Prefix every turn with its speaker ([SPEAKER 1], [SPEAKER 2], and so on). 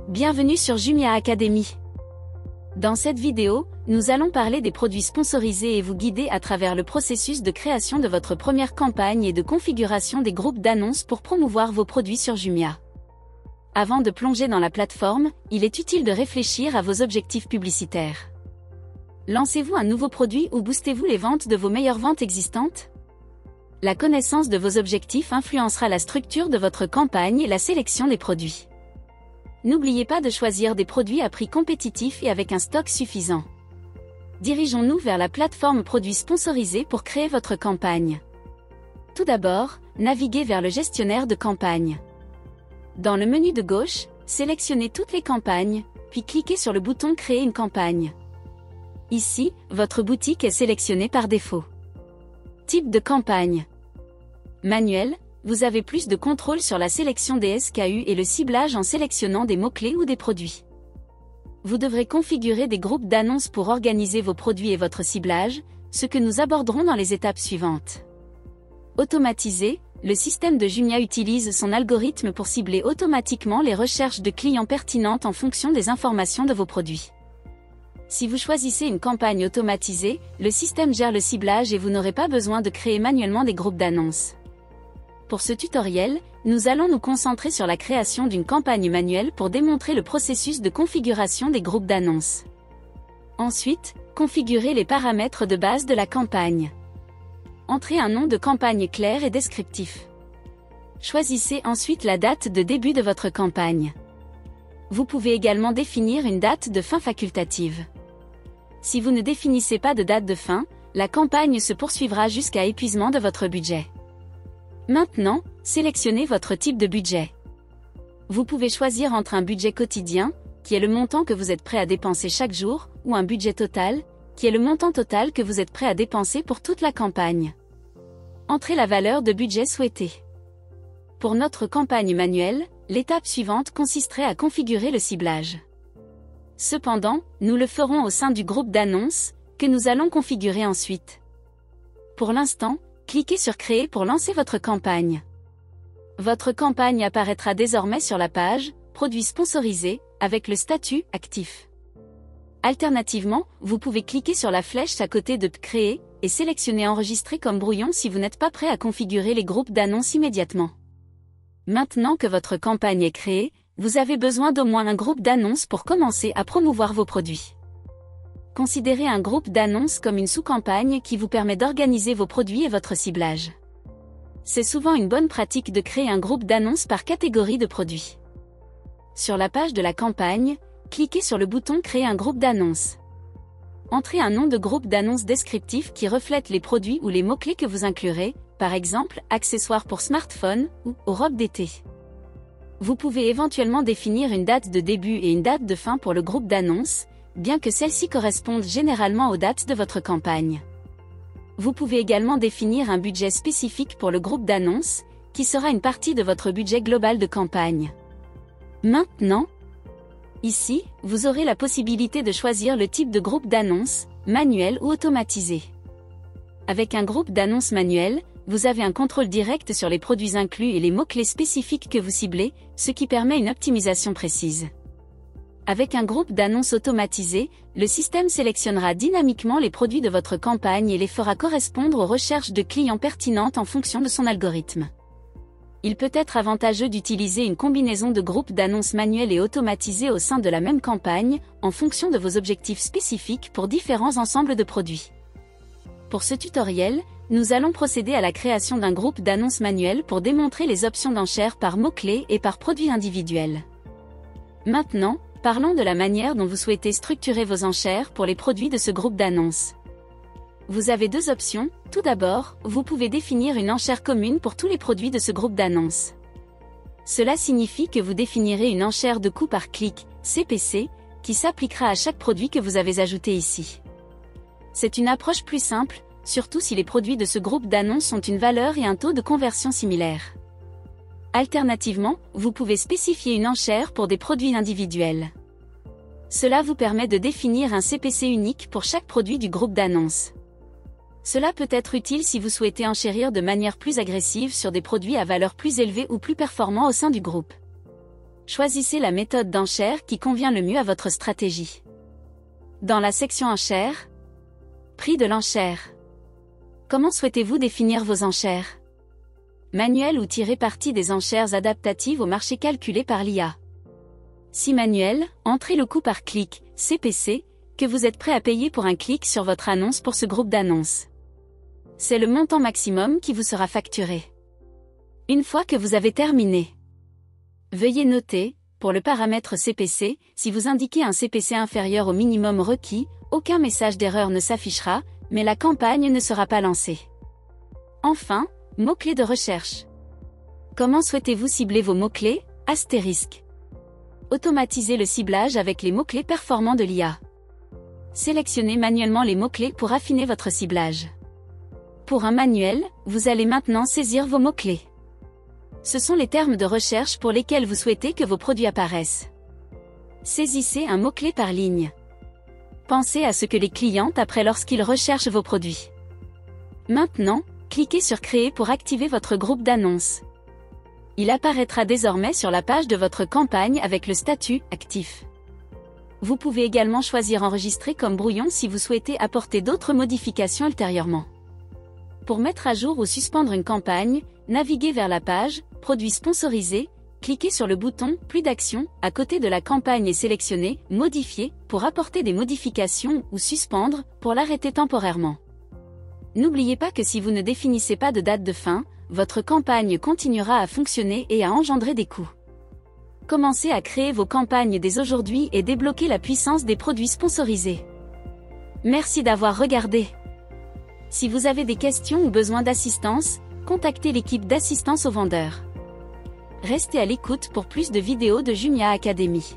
[SPEAKER 1] Bienvenue sur Jumia Academy. Dans cette vidéo, nous allons parler des produits sponsorisés et vous guider à travers le processus de création de votre première campagne et de configuration des groupes d'annonces pour promouvoir vos produits sur Jumia. Avant de plonger dans la plateforme, il est utile de réfléchir à vos objectifs publicitaires. Lancez-vous un nouveau produit ou boostez-vous les ventes de vos meilleures ventes existantes? La connaissance de vos objectifs influencera la structure de votre campagne et la sélection des produits. N'oubliez pas de choisir des produits à prix compétitif et avec un stock suffisant. Dirigeons-nous vers la plateforme produits sponsorisés pour créer votre campagne. Tout d'abord, naviguez vers le gestionnaire de campagne. Dans le menu de gauche, sélectionnez toutes les campagnes, puis cliquez sur le bouton Créer une campagne. Ici, votre boutique est sélectionnée par défaut. Type de campagne. Manuel. Vous avez plus de contrôle sur la sélection des SKU et le ciblage en sélectionnant des mots-clés ou des produits. Vous devrez configurer des groupes d'annonces pour organiser vos produits et votre ciblage, ce que nous aborderons dans les étapes suivantes. Automatisé, le système de Jumia utilise son algorithme pour cibler automatiquement les recherches de clients pertinentes en fonction des informations de vos produits. Si vous choisissez une campagne automatisée, le système gère le ciblage et vous n'aurez pas besoin de créer manuellement des groupes d'annonces. Pour ce tutoriel, nous allons nous concentrer sur la création d'une campagne manuelle pour démontrer le processus de configuration des groupes d'annonces. Ensuite, configurez les paramètres de base de la campagne. Entrez un nom de campagne clair et descriptif. Choisissez ensuite la date de début de votre campagne. Vous pouvez également définir une date de fin facultative. Si vous ne définissez pas de date de fin, la campagne se poursuivra jusqu'à épuisement de votre budget. Maintenant, sélectionnez votre type de budget. Vous pouvez choisir entre un budget quotidien, qui est le montant que vous êtes prêt à dépenser chaque jour, ou un budget total, qui est le montant total que vous êtes prêt à dépenser pour toute la campagne. Entrez la valeur de budget souhaitée. Pour notre campagne manuelle, l'étape suivante consisterait à configurer le ciblage. Cependant, nous le ferons au sein du groupe d'annonces, que nous allons configurer ensuite. Pour l'instant, cliquez sur Créer pour lancer votre campagne. Votre campagne apparaîtra désormais sur la page « Produits sponsorisés » avec le statut « Actif ». Alternativement, vous pouvez cliquer sur la flèche à côté de « Créer » et sélectionner « Enregistrer comme brouillon » si vous n'êtes pas prêt à configurer les groupes d'annonces immédiatement. Maintenant que votre campagne est créée, vous avez besoin d'au moins un groupe d'annonces pour commencer à promouvoir vos produits. Considérez un groupe d'annonces comme une sous-campagne qui vous permet d'organiser vos produits et votre ciblage. C'est souvent une bonne pratique de créer un groupe d'annonces par catégorie de produits. Sur la page de la campagne, cliquez sur le bouton Créer un groupe d'annonces. Entrez un nom de groupe d'annonces descriptif qui reflète les produits ou les mots-clés que vous inclurez, par exemple, accessoires pour smartphone ou robe d'été. Vous pouvez éventuellement définir une date de début et une date de fin pour le groupe d'annonces, bien que celles-ci correspondent généralement aux dates de votre campagne. Vous pouvez également définir un budget spécifique pour le groupe d'annonces, qui sera une partie de votre budget global de campagne. Maintenant, ici, vous aurez la possibilité de choisir le type de groupe d'annonces, manuel ou automatisé. Avec un groupe d'annonces manuel, vous avez un contrôle direct sur les produits inclus et les mots-clés spécifiques que vous ciblez, ce qui permet une optimisation précise. Avec un groupe d'annonces automatisé, le système sélectionnera dynamiquement les produits de votre campagne et les fera correspondre aux recherches de clients pertinentes en fonction de son algorithme. Il peut être avantageux d'utiliser une combinaison de groupes d'annonces manuels et automatisés au sein de la même campagne, en fonction de vos objectifs spécifiques pour différents ensembles de produits. Pour ce tutoriel, nous allons procéder à la création d'un groupe d'annonces manuel pour démontrer les options d'enchères par mots-clés et par produit individuel. Maintenant, parlons de la manière dont vous souhaitez structurer vos enchères pour les produits de ce groupe d'annonces. Vous avez deux options. Tout d'abord, vous pouvez définir une enchère commune pour tous les produits de ce groupe d'annonces. Cela signifie que vous définirez une enchère de coût par clic, CPC, qui s'appliquera à chaque produit que vous avez ajouté ici. C'est une approche plus simple, surtout si les produits de ce groupe d'annonces ont une valeur et un taux de conversion similaires. Alternativement, vous pouvez spécifier une enchère pour des produits individuels. Cela vous permet de définir un CPC unique pour chaque produit du groupe d'annonces. Cela peut être utile si vous souhaitez enchérir de manière plus agressive sur des produits à valeur plus élevée ou plus performants au sein du groupe. choisissez la méthode d'enchère qui convient le mieux à votre stratégie. Dans la section enchères, prix de l'enchère. Comment souhaitez-vous définir vos enchères? Manuel ou tirer parti des enchères adaptatives au marché calculé par l'IA. Si manuel, entrez le coût par clic, CPC, que vous êtes prêt à payer pour un clic sur votre annonce pour ce groupe d'annonces. C'est le montant maximum qui vous sera facturé. Une fois que vous avez terminé, veuillez noter, pour le paramètre CPC, si vous indiquez un CPC inférieur au minimum requis, aucun message d'erreur ne s'affichera, mais la campagne ne sera pas lancée. Enfin, mots-clés de recherche. Comment souhaitez-vous cibler vos mots-clés? Astérisque. Automatisez le ciblage avec les mots-clés performants de l'IA. Sélectionnez manuellement les mots-clés pour affiner votre ciblage. Pour un manuel, vous allez maintenant saisir vos mots-clés. Ce sont les termes de recherche pour lesquels vous souhaitez que vos produits apparaissent. Saisissez un mot-clé par ligne. Pensez à ce que les clients tapent lorsqu'ils recherchent vos produits. Maintenant, cliquez sur Créer pour activer votre groupe d'annonces. Il apparaîtra désormais sur la page de votre campagne avec le statut « Actif ». Vous pouvez également choisir Enregistrer comme brouillon si vous souhaitez apporter d'autres modifications ultérieurement. Pour mettre à jour ou suspendre une campagne, naviguez vers la page « Produits sponsorisés », cliquez sur le bouton « Plus d'action » à côté de la campagne et sélectionnez « Modifier » pour apporter des modifications ou suspendre pour l'arrêter temporairement. N'oubliez pas que si vous ne définissez pas de date de fin, votre campagne continuera à fonctionner et à engendrer des coûts. Commencez à créer vos campagnes dès aujourd'hui et débloquez la puissance des produits sponsorisés. Merci d'avoir regardé. Si vous avez des questions ou besoin d'assistance, contactez l'équipe d'assistance aux vendeurs. Restez à l'écoute pour plus de vidéos de Jumia Academy.